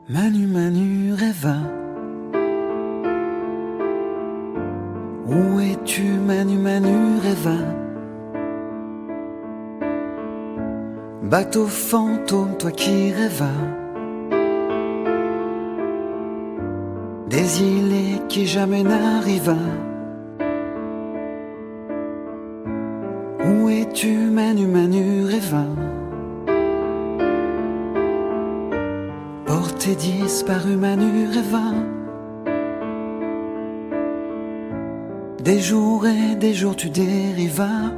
Manu, Manu, Rêva. Où es-tu, Manu, Manu, Rêva? Bateau fantôme, toi qui rêvas des îles qui jamais n'arriva. Où es-tu, Manu, Manu, Rêva? Porté disparu, Manu, Rêva. Des jours et des jours tu dérivas,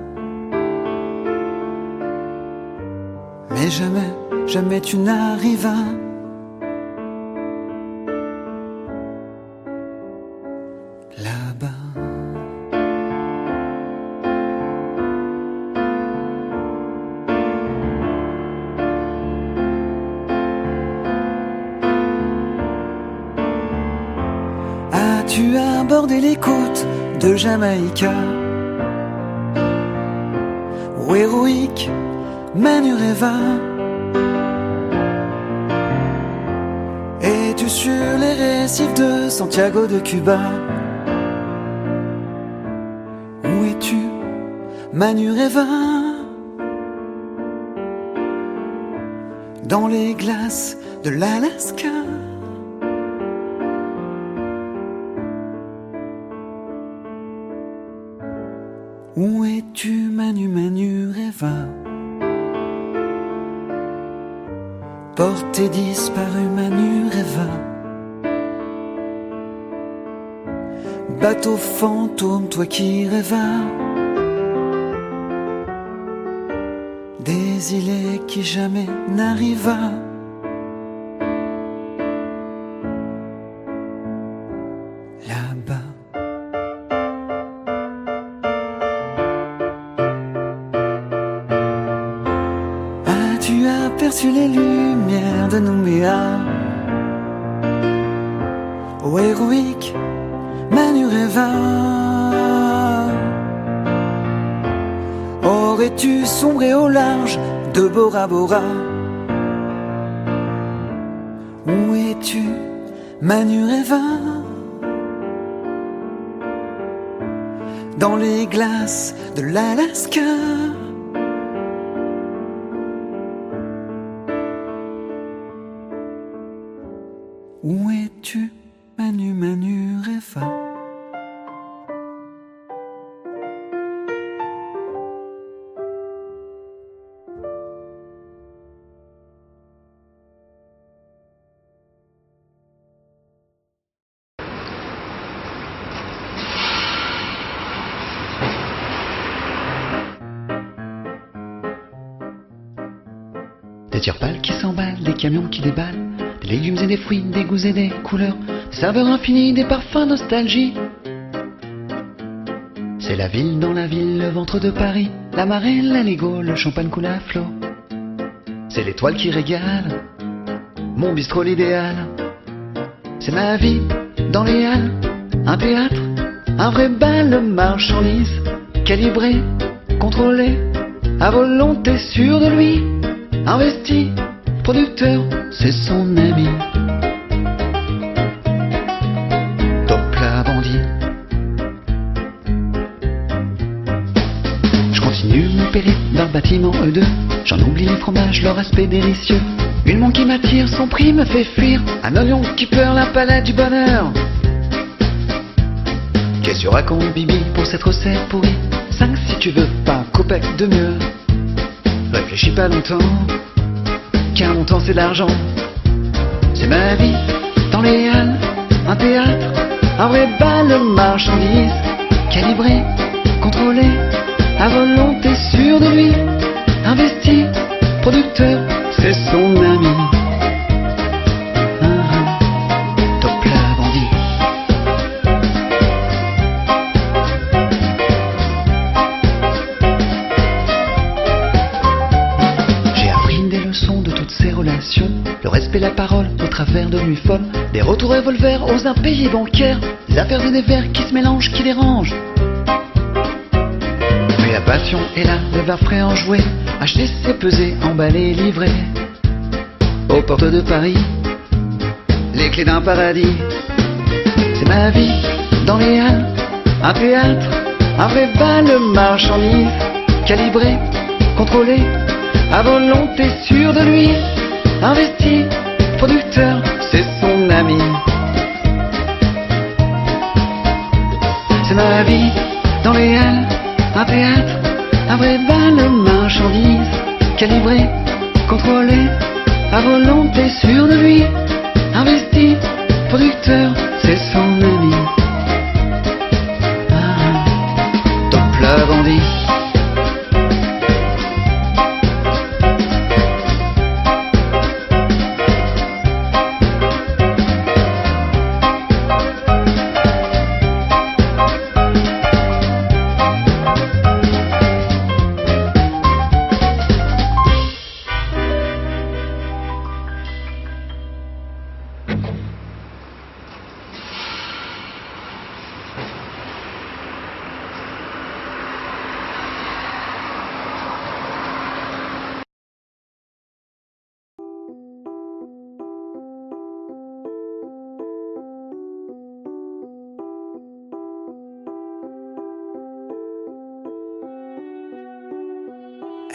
mais jamais, jamais tu n'arrivas. Là-bas. As-tu abordé les côtes de Jamaïca, où héroïque Manu Rêva? Es-tu sur les récifs de Santiago de Cuba? Où es-tu, Manu Rêva? Dans les glaces de l'Alaska. Où es-tu, Manu, Manu, Rêva? Porté disparu, Manu, Rêva. Bateau fantôme, toi qui rêvas des îles qui jamais n'arriva. Là-bas. As-tu aperçu les lumières de Nouméa? Ô héroïque Manu Rêva, aurais-tu sombré au large de Bora Bora? Où es-tu, Manu Rêva? Dans les glaces de l'Alaska. Où es-tu, Manu, Manu, Rêva? Des tire pâles qui s'emballent, des camions qui déballent, des légumes et des fruits, des goûts et des couleurs, des saveurs infinies, des parfums nostalgie. C'est la ville dans la ville, le ventre de Paris, la marée, la Lego, le champagne coule à flot. C'est l'étoile qui régale, mon bistrot l'idéal. C'est ma vie dans les halles, un théâtre, un vrai bal, marchandise, calibré, contrôlé, à volonté, sûr de lui. Investi, producteur, c'est son ami. Top la bandit. Je continue mon périple d'un bâtiment E2. J'en oublie les fromages, leur aspect délicieux. Une montre qui m'attire, son prix me fait fuir. Un oignon qui peur la palette du bonheur. Qu'est-ce que raconte Bibi pour cette recette pourrie? 5 si tu veux, pas un copec de mieux. Réfléchis pas longtemps, car mon temps c'est de l'argent. C'est ma vie dans les halles, un théâtre, un vrai bal de marchandises, calibré, contrôlé, à volonté, sûr de lui. Investi, producteur, c'est son ami. Top la bandit. De toutes ces relations, le respect, la parole au travers de nuits folles, des retours revolvers aux impayés bancaires, des affaires et des vers qui se mélangent, qui dérangent. Mais la passion est là, le verre frais enjoué, acheter, c'est peser, emballer, livrer. Aux portes de Paris, les clés d'un paradis. C'est ma vie dans les halles, un théâtre, un vrai bal de marchandises, calibré, contrôlé, à volonté sûr de lui, investi, producteur, c'est son ami. C'est ma vie dans les halles, un théâtre, un vrai bal de marchandises, calibré, contrôlé, à volonté sûr de lui, investi, producteur, c'est son ami. Top la bandit.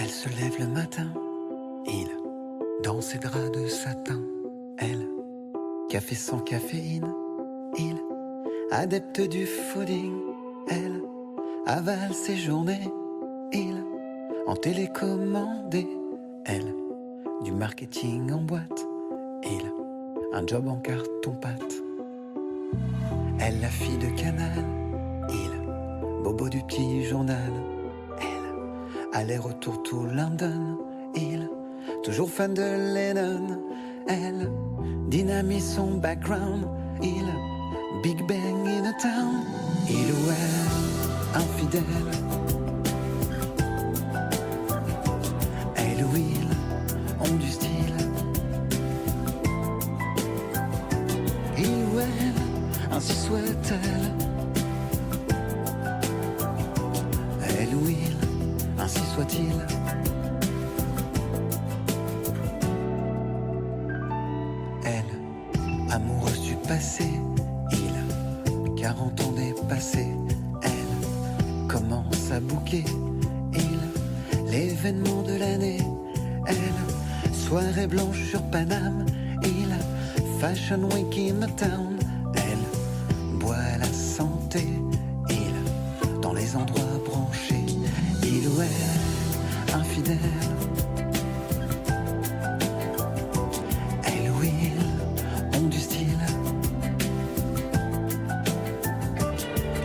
Elle se lève le matin, il, dans ses draps de satin. Elle, café sans caféine, il, adepte du fooding. Elle, avale ses journées, il, en télécommandé. Elle, du marketing en boîte, il, un job en carton-pâte. Elle, la fille de Canal, il, bobo du petit journal. Aller-retour tout London, il, toujours fan de Lennon. Elle, dynamise son background, il, Big Bang in a town. Il ou elle, infidèle. Elle ou il, ont du style. Il ou elle, ainsi soit-elle. Elle ou il, ainsi soit-il. Elle, amoureuse du passé, il, 40 ans dépassé. Elle, commence à bouquer, il, l'événement de l'année. Elle, soirée blanche sur Paname, il, Fashion Week in the town. Elle, boit la santé, il, dans les endroits branchés. Il ou elle, infidèle. Elle ou il, ont du style.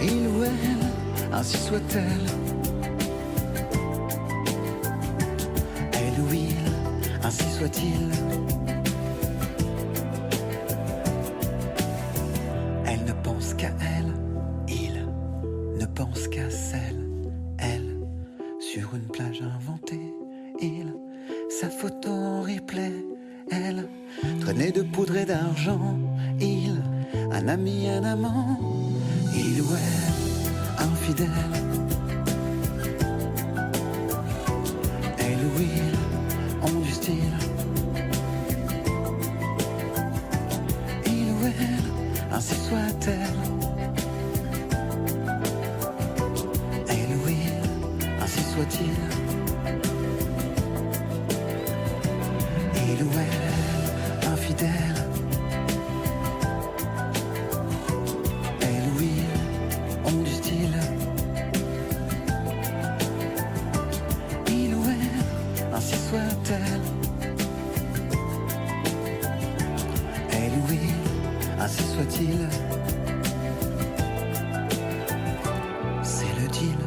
Il ou elle, ainsi soit-elle. Elle ou il, ainsi soit-il. Elle ne pense qu'à elle, il ne pense qu'à celle. Sur une plage inventée, il, sa photo en replay. Elle, traînée de poudre et d'argent. Il, un ami, un amant. Il ou elle, infidèle. Elle ou il, ont du style. Il ou elle, ainsi soit-elle. Soit-il, il ou elle, infidèle. Elle ou il, ont du style. Il ou elle, ainsi soit-elle. Elle ou il, ainsi soit-il. C'est le deal.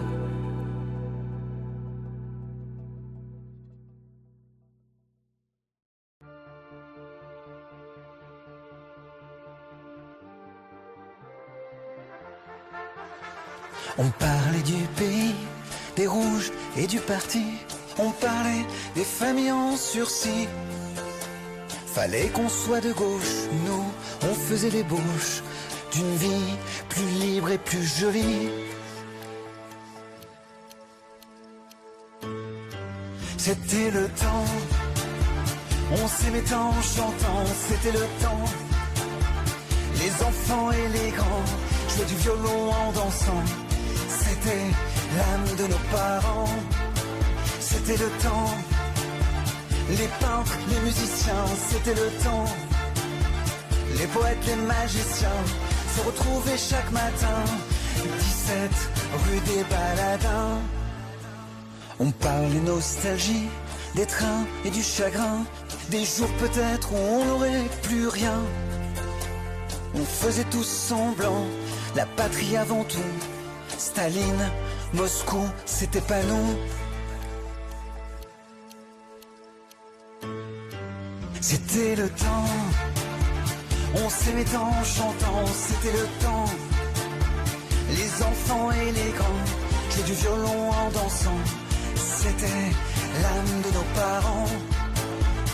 On parlait du pays, des rouges et du parti. On parlait des familles en sursis. Fallait qu'on soit de gauche, nous, on faisait l'ébauche d'une vie plus libre et plus jolie. C'était le temps, on s'aimait en chantant. C'était le temps Les enfants et les grands jouaient du violon en dansant. C'était l'âme de nos parents. C'était le temps. Les peintres, les musiciens, c'était le temps. Les poètes, les magiciens se retrouvaient chaque matin. 17 rue des Baladins. On parlait nostalgie, des trains et du chagrin. Des jours peut-être où on n'aurait plus rien. On faisait tous semblant, la patrie avant tout. Staline, Moscou, c'était pas nous. C'était le temps. On s'aimait en chantant, c'était le temps. Les enfants et les grands jouaient du violon en dansant. C'était l'âme de nos parents.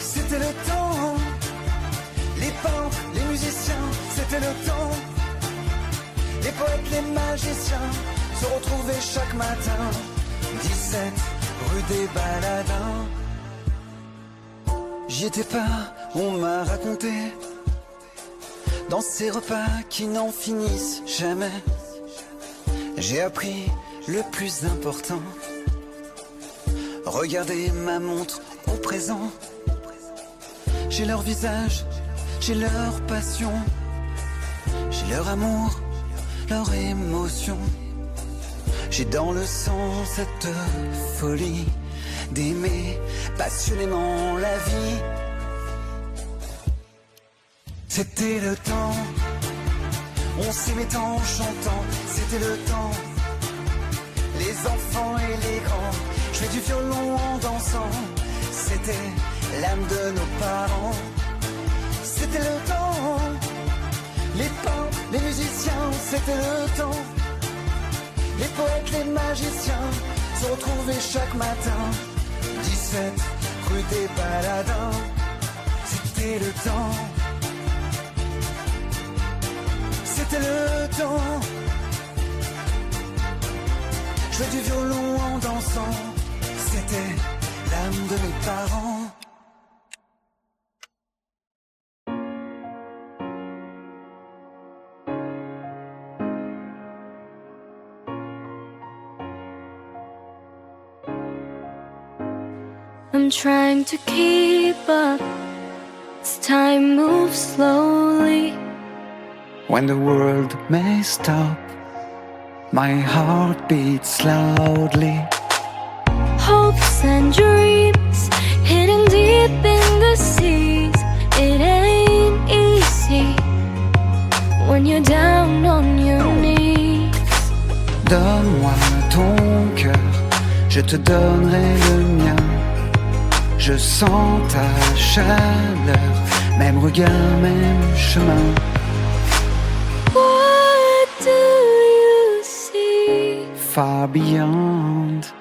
C'était le temps. Les peintres, les musiciens, c'était le temps. Les poètes, les magiciens se retrouvaient chaque matin. 17 rue des Baladins. J'y étais pas, on m'a raconté. Dans ces repas qui n'en finissent jamais, j'ai appris le plus important. Regardez ma montre au présent. J'ai leur visage, j'ai leur passion, j'ai leur amour, leur émotion. J'ai dans le sang cette folie d'aimer passionnément la vie. C'était le temps, on s'aimait en chantant, c'était le temps. Les enfants et les grands jouaient du violon en dansant. C'était l'âme de nos parents. C'était le temps. Les peintres, les musiciens, c'était le temps. Les poètes, les magiciens se retrouvaient chaque matin. 17 rue des Baladins. C'était le temps. C'était le temps. Jouer du violon en dansant. C'était l'âme de mes parents. I'm trying to keep up as time moves slowly. When the world may stop, my heart beats loudly. Hopes and dreams hidden deep in the seas. It ain't easy when you're down on your knees. Donne-moi ton cœur, je te donnerai le mien. Je sens ta chaleur, même regard, même chemin. What do you see? Far beyond,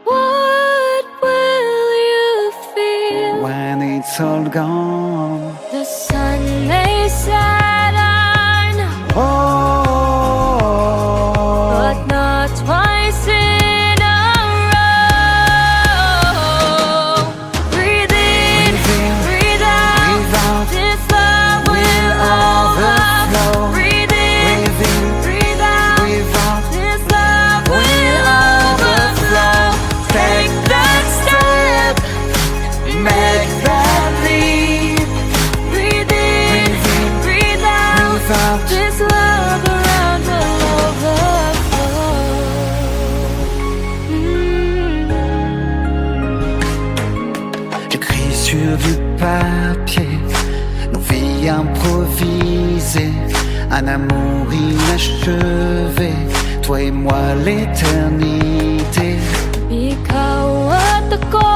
What will you feel? when it's all gone. The sun may set on, Oh, but not twice in a row. Breathe in, breathe out. This love will overflow. Breathe in, breathe out. This love will overflow. Take that step, make that leap. breathe in, breathe out. This love around will overflow. J'écris sur du papier nos vies improvisées, un amour inachevé, toi et moi l'éternité. Ikaw at ako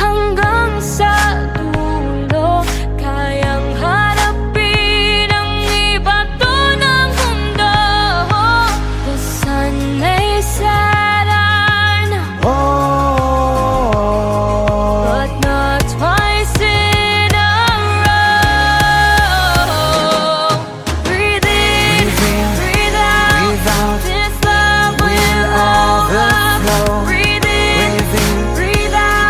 hanggang sa dulo, kayang harapin ang ibato ng mundo. The sun may set on, Oh, but not twice in a row. Breathe in, breathe out. This love will overflow. Breathe in, breathe out.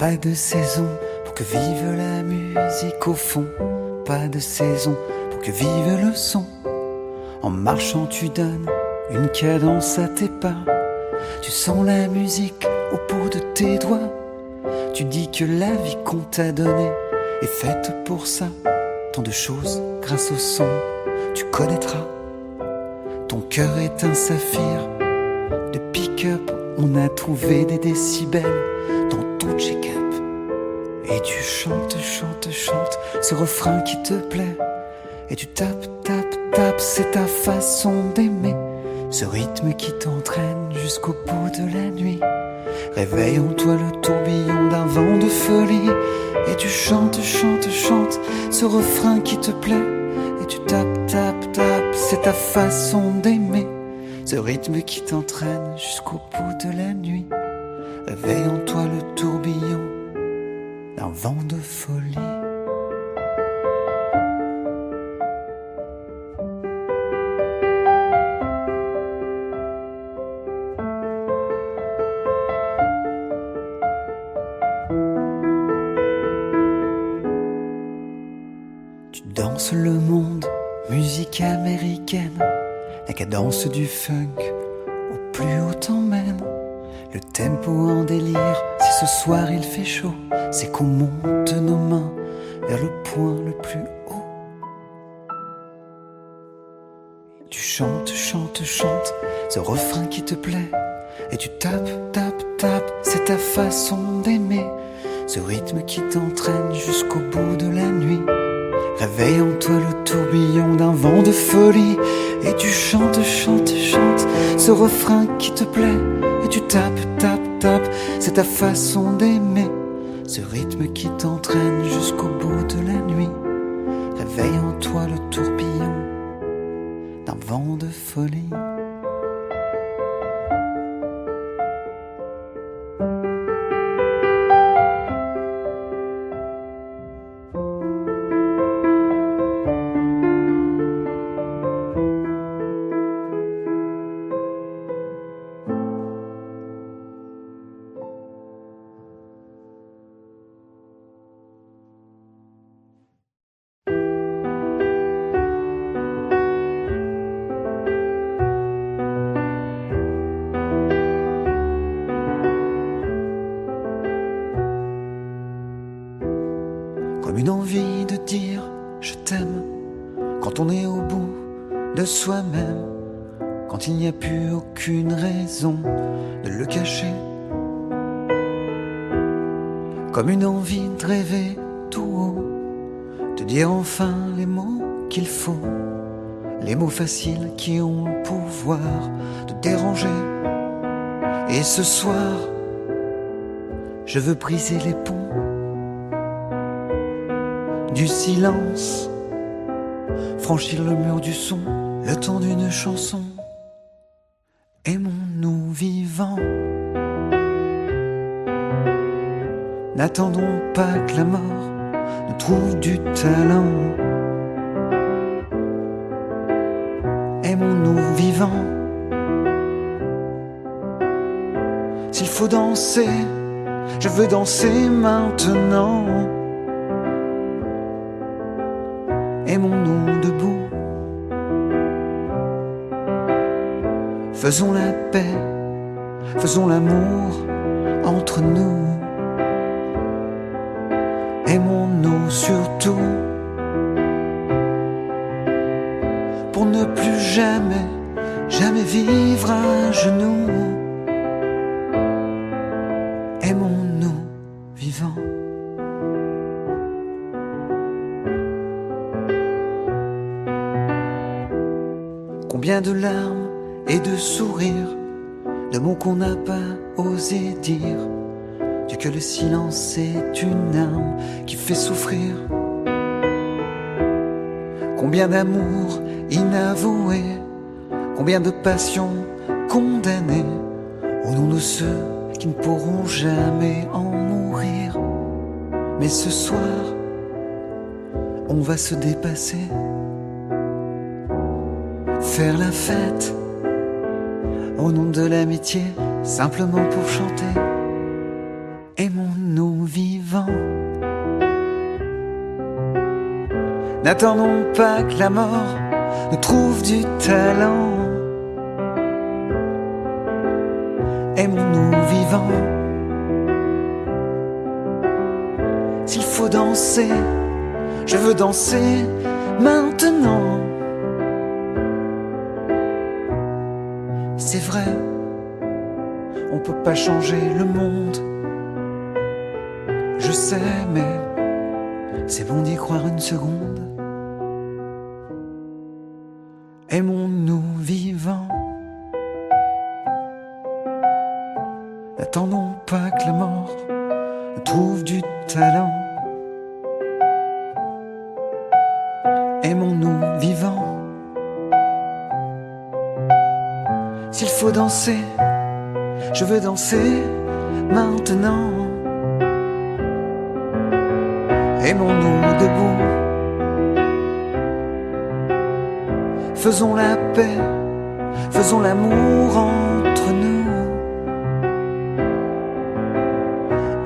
Pas de saison pour que vive la musique au fond. Pas de saison pour que vive le son. En marchant tu donnes une cadence à tes pas. Tu sens la musique au bout de tes doigts. Tu dis que la vie qu'on t'a donnée est faite pour ça. Tant de choses grâce au son tu connaîtras. Ton cœur est un saphir de pick-up. On a trouvé des décibels dans ton check-up. Et tu chantes, chantes, chantes ce refrain qui te plaît. Et tu tapes, tapes, tapes, c'est ta façon d'aimer. Ce rythme qui t'entraîne jusqu'au bout de la nuit. Réveille en toi le tourbillon d'un vent de folie. Et tu chantes, chantes, chantes ce refrain qui te plaît. Et tu tapes, tapes, tapes, c'est ta façon d'aimer. Ce rythme qui t'entraîne jusqu'au bout de la nuit. Réveille en toi le tourbillon d'un vent de folie. Tu danses le monde, musique américaine. La cadence du funk au plus haut t'emmène. Le tempo en délire, si ce soir il fait chaud, c'est qu'on monte nos mains vers le point le plus haut. Tu chantes, chantes, chantes ce refrain qui te plaît. Et tu tapes, tapes, tapes, c'est ta façon d'aimer. Ce rythme qui t'entraîne jusqu'au bout de la nuit. Réveille en toi le tourbillon d'un vent de folie. Et tu chantes, chantes, chantes ce refrain qui te plaît. Et tu tapes, tapes, tapes, c'est ta façon d'aimer. Ce rythme qui t'entraîne jusqu'au bout de la nuit. Réveille en toi le tourbillon d'un vent de folie. Comme une envie de dire je t'aime quand on est au bout de soi-même, quand il n'y a plus aucune raison de le cacher. Comme une envie de rêver tout haut, de dire enfin les mots qu'il faut, les mots faciles qui ont le pouvoir de déranger. Et ce soir, je veux briser les ponts du silence, franchir le mur du son, le temps d'une chanson. Aimons-nous vivants, n'attendons pas que la mort nous trouve du talent. Aimons-nous vivants, s'il faut danser, je veux danser maintenant. Aimons-nous debout, faisons la paix, faisons l'amour entre nous. Aimons-nous surtout, pour ne plus jamais, jamais vivre à genoux. Aimons-nous vivants. Combien de larmes et de sourires, de mots qu'on n'a pas osé dire. Dieu que le silence est une arme qui fait souffrir. Combien d'amour inavoué, combien de passions condamnées, au nom de ceux qui ne pourront jamais en mourir. Mais ce soir, on va se dépasser, faire la fête au nom de l'amitié, simplement pour chanter. Aimons-nous vivants. N'attendons pas que la mort nous trouve du talent. Aimons-nous vivants. S'il faut danser, je veux danser maintenant. C'est vrai, on peut pas changer le monde. Je sais, mais c'est bon d'y croire une seconde. Aimons-nous vivants. N'attendons pas que la mort nous trouve du talent. Aimons-nous vivants. S'il faut danser, je veux danser maintenant. Aimons-nous debout. Faisons la paix, faisons l'amour entre nous.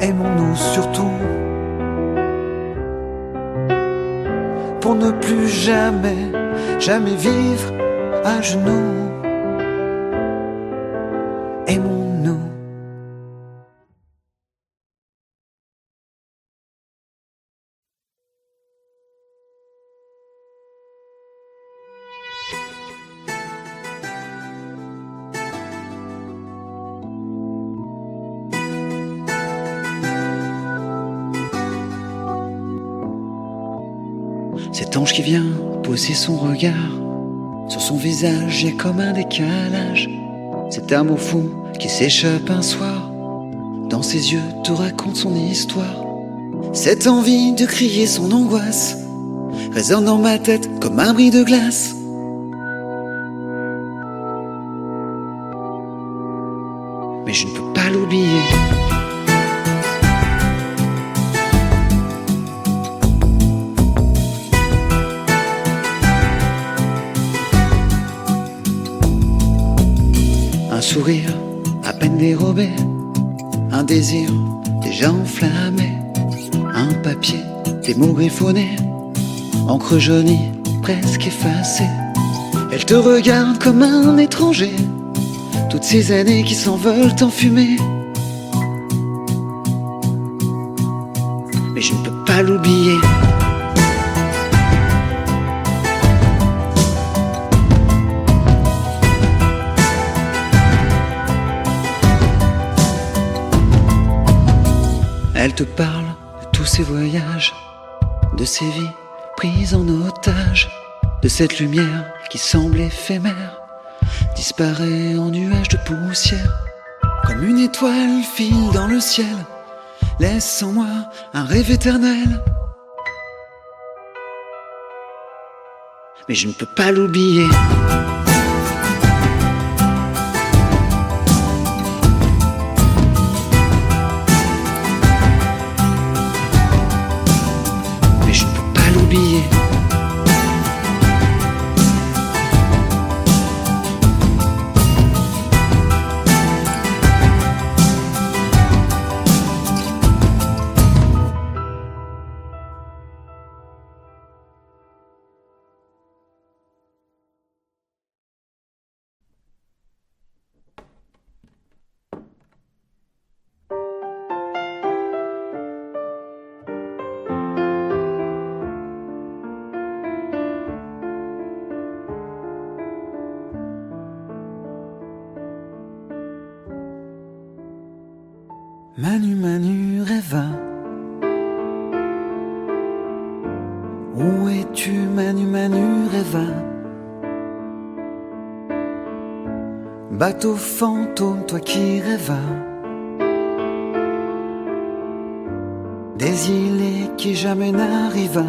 Aimons-nous surtout, pour ne plus jamais, jamais vivre à genoux. Aimons-nous. Cet ange qui vient poser son regard sur son visage, y a comme un décalage. Cet amour fou qui s'échappe un soir, dans ses yeux te raconte son histoire. Cette envie de crier son angoisse résonne dans ma tête comme un bris de glace. Mais je ne peux pas l'oublier. Un sourire à peine dérobé, un désir déjà enflammé, un papier, des mots griffonnés, encre jaunie, presque effacée. Elle te regarde comme un étranger, toutes ces années qui s'envolent en fumée. Mais je ne peux pas l'oublier. Elle te parle de tous ses voyages, de ses vies prises en otage, de cette lumière qui semble éphémère, disparaît en nuages de poussière. Comme une étoile file dans le ciel, laisse en moi un rêve éternel. Mais je ne peux pas l'oublier. Manu, Manu, rêva. Où es-tu, Manu, Manu, rêva? Bateau fantôme, toi qui rêvas des îles qui jamais n'arriva.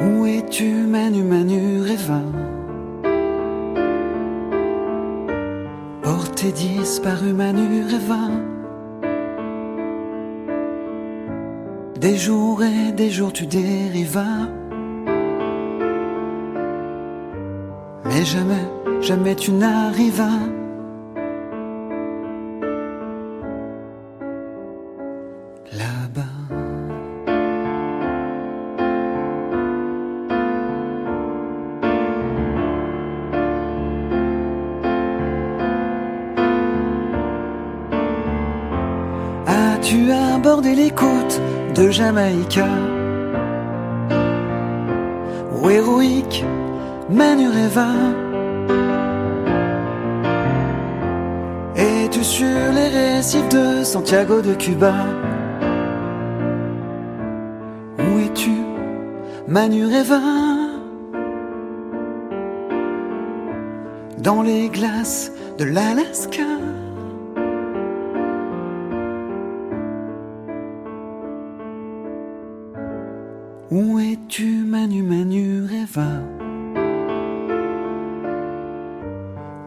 Où es-tu, Manu, Manu, rêva? Porté disparu, Manu, rêva. Des jours et des jours tu dérivas. Mais jamais, jamais tu n'arrivas. As-tu abordé les côtes de Jamaïca? Ou héroïque Manureva? Es-tu sur les récifs de Santiago de Cuba? Où es-tu, Manureva? Dans les glaces de l'Alaska? Où es-tu, Manureva?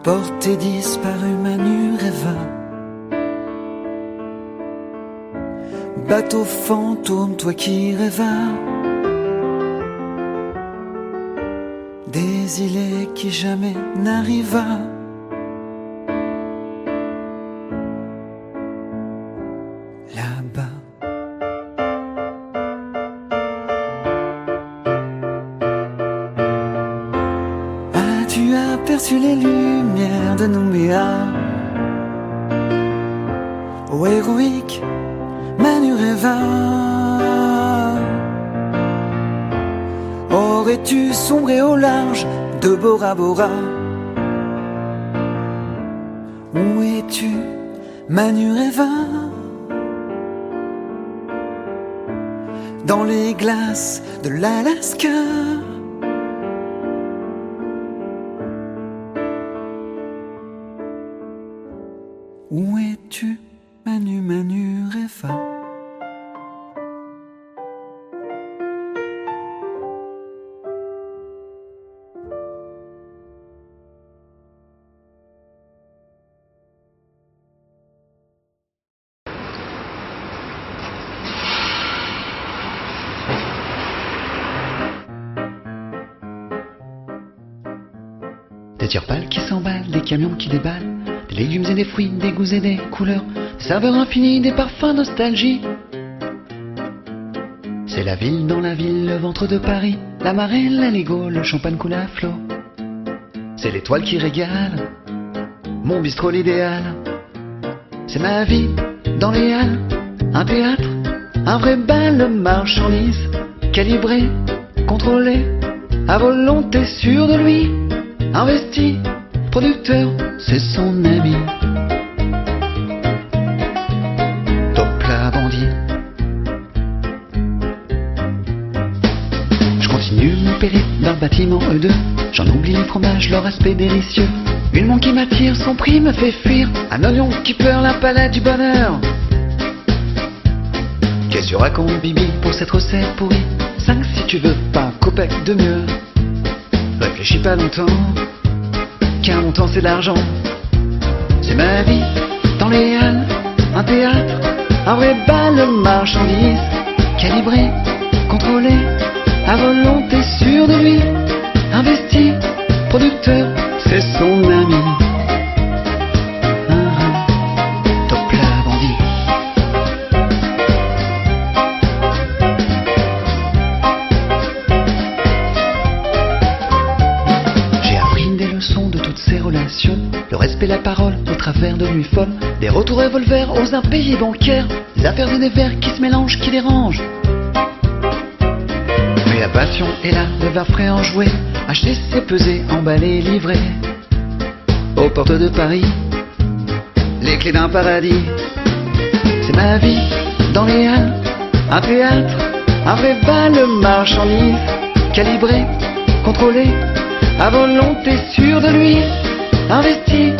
Portée disparue, Manureva. Bateau fantôme, toi qui rêvas des îlets qui jamais n'arriva. Là-bas. As-tu aperçu les lumières de Nouméa? Ô héroïque Manureva, aurais-tu sombré au large de Bora Bora? Où es-tu, Manureva? Dans les glaces de l'Alaska? Où es-tu, Manureva? Des tires pâles qui s'emballent, des camions qui déballent, des légumes et des fruits, des goûts et des couleurs, des saveurs infinies, des parfums nostalgie. C'est la ville dans la ville, le ventre de Paris, la marée, l'Aligo, le champagne coule à flot. C'est l'étoile qui régale, mon bistrot l'idéal. C'est ma vie dans les halles, un théâtre, un vrai bal, marchandise, calibré, contrôlé, à volonté, sûr de lui. Investi, producteur, c'est son ami. Top la bandit. Je continue mon périple d'un bâtiment E2. J'en oublie les fromages, leur aspect délicieux. Une montre qui m'attire, son prix me fait fuir. Un oignon qui pleure la palette du bonheur. Qu'est-ce que tu racontes, Bibi, pour cette recette pourrie? 5 si tu veux, pas copec de mieux. Réfléchis pas longtemps, car mon temps c'est de l'argent. C'est ma vie dans les halles, un théâtre, un vrai bal, marchandise, calibré, contrôlé, à volonté, sûr de lui. Investi, producteur, c'est son ami. Top la bandit. Le respect, la parole, au travers de nuits folles, des retours revolvers aux impayés bancaires, des affaires et des vers qui se mélangent, qui dérangent. Mais la passion est là, le verre frais enjoué, acheter, c'est peser, emballer, livrer. Aux portes de Paris, les clés d'un paradis. C'est ma vie dans les halles, un théâtre, un vrai bal, marchandise, calibré, contrôlé, à volonté, sûr de lui. Investi,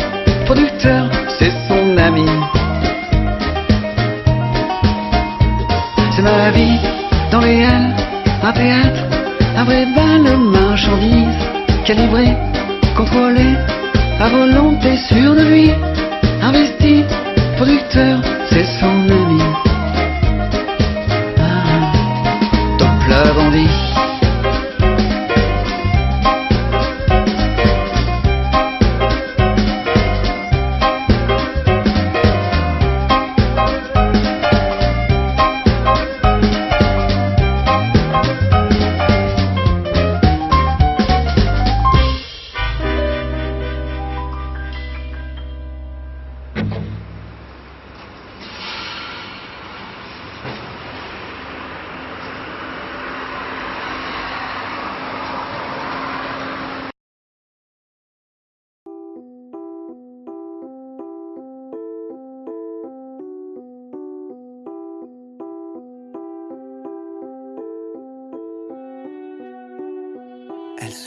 producteur, c'est son ami. C'est ma vie dans les halles, un théâtre, un vrai bal, marchandise, calibré, contrôlé, à volonté, sûr de lui. Investi, producteur, c'est son ami. Top la bandit.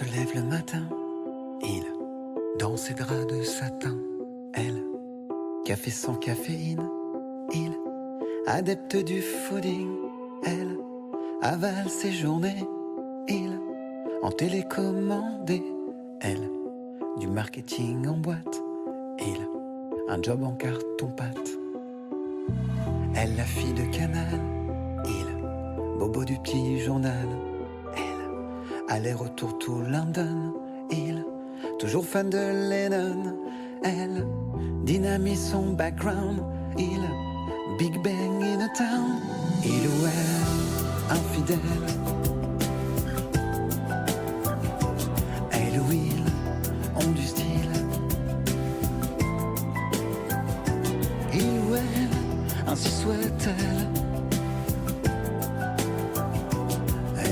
se lève le matin, il, dans ses draps de satin, elle, café sans caféine, il, adepte du fooding, elle, avale ses journées, il, en télécommandé, elle, du marketing en boîte, il, un job en carton-pâte. Elle, la fille de Canal, il, bobo du petit journal, elle, aller-retour tout London, il, toujours fan de Lennon, elle, dynamise son background, il, Big Bang in a town, il ou elle, infidèle, elle ou il, ont du style, il ou elle, ainsi soit-elle,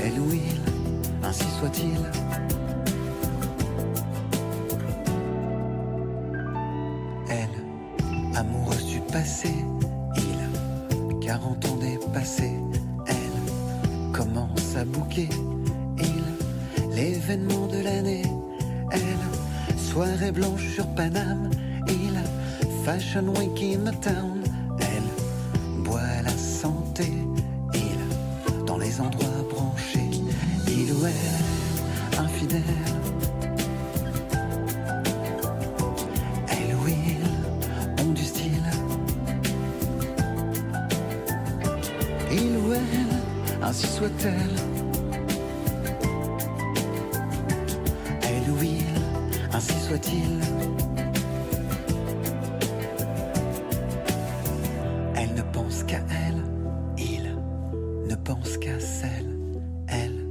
elle ou il, ainsi soit-il. Elle, amoureuse du passé, il, 40 ans dépassé, elle, commence à bouquer, il, l'événement de l'année, elle, soirée blanche sur Paname, il, Fashion Week in the town, elle, boit la santé, il, dans les endroits branchés, il ou elle, infidèle, elle ou il, ont du style, il ou elle, ainsi soit-elle, elle ou il, ainsi soit-il. Elle ne pense qu'à elle, il ne pense qu'à celle, elle,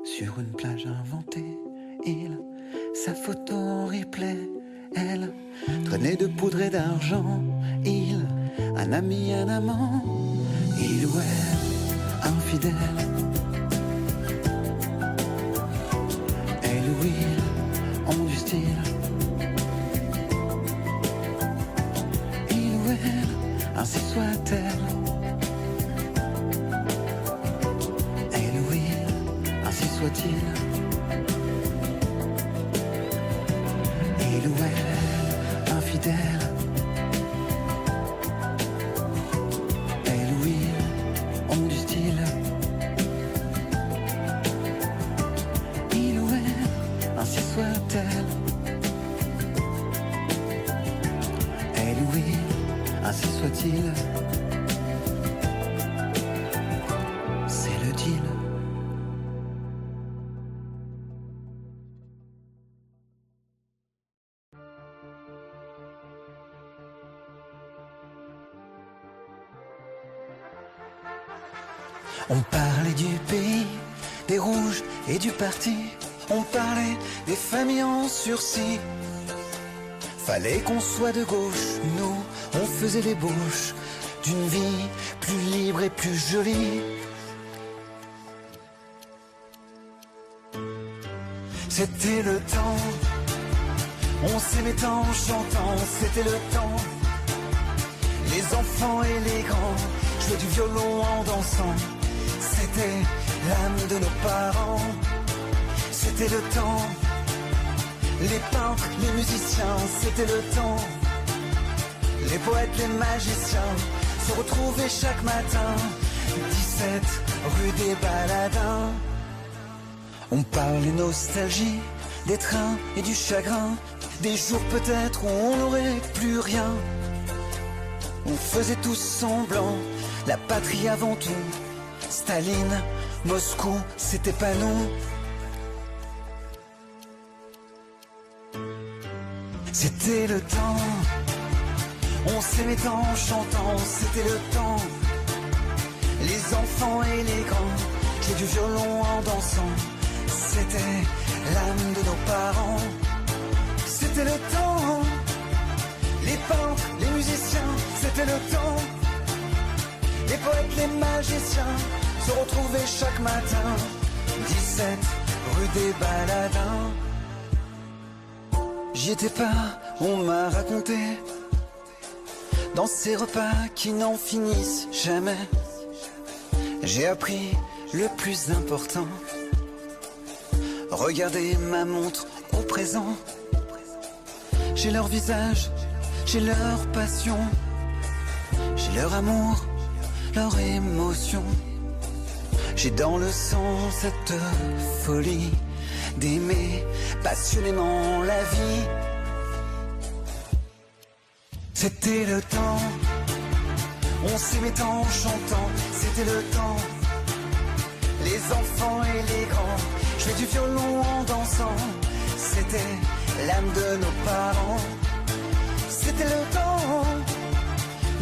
sur une plage inventée, il, sa photo en replay, elle, traînée de poudre et d'argent, il, un ami, un amant, il ou elle, infidèle, elle ou il, ont du style, il ou elle, ainsi soit-elle, elle ou il, ainsi soit-il, il ou elle, infidèle, elle ou il, ont du style, il ou elle, ainsi soit-elle, elle ou il, ainsi soit-il. C'est le deal. On parlait du pays, des rouges et du parti. On parlait des familles en sursis. Fallait qu'on soit de gauche, nous, on faisait l'ébauche d'une vie plus libre et plus jolie. C'était le temps, on s'aimait en chantant, c'était le temps. Les enfants et les grands jouaient du violon en dansant. C'était l'âme de nos parents, c'était le temps. Les peintres, les musiciens, c'était le temps. Les poètes, les magiciens se retrouvaient chaque matin. 17 rue des Baladins. On parlait nostalgie, des trains et du chagrin. Des jours peut-être où on n'aurait plus rien. On faisait tous semblant, la patrie avant tout. Staline, Moscou, c'était pas nous. C'était le temps, on s'aimait en chantant, c'était le temps. Les enfants et les grands jouaient du violon en dansant. C'était l'âme de nos parents. C'était le temps, les peintres, les musiciens, c'était le temps. Les poètes, les magiciens se retrouvaient chaque matin. 17 rue des Baladins. J'y étais pas, on m'a raconté, dans ces repas qui n'en finissent jamais. J'ai appris le plus important, Regardez ma montre au présent. J'ai leur visage, j'ai leur passion, j'ai leur amour, leur émotion. J'ai dans le sang cette folie d'aimer passionnément la vie. C'était le temps, on s'aimait en chantant. C'était le temps, les enfants et les grands jouaient du violon en dansant. C'était l'âme de nos parents. C'était le temps,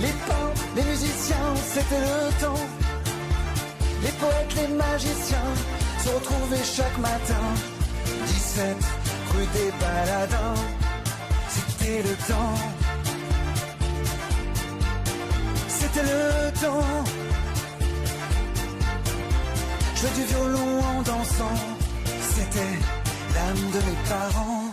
les peintres, les musiciens. C'était le temps, les poètes, les magiciens se retrouvaient chaque matin. 17 rue des Baladins. C'était le temps, c'était le temps. Jouer du violon en dansant. C'était l'âme de mes parents.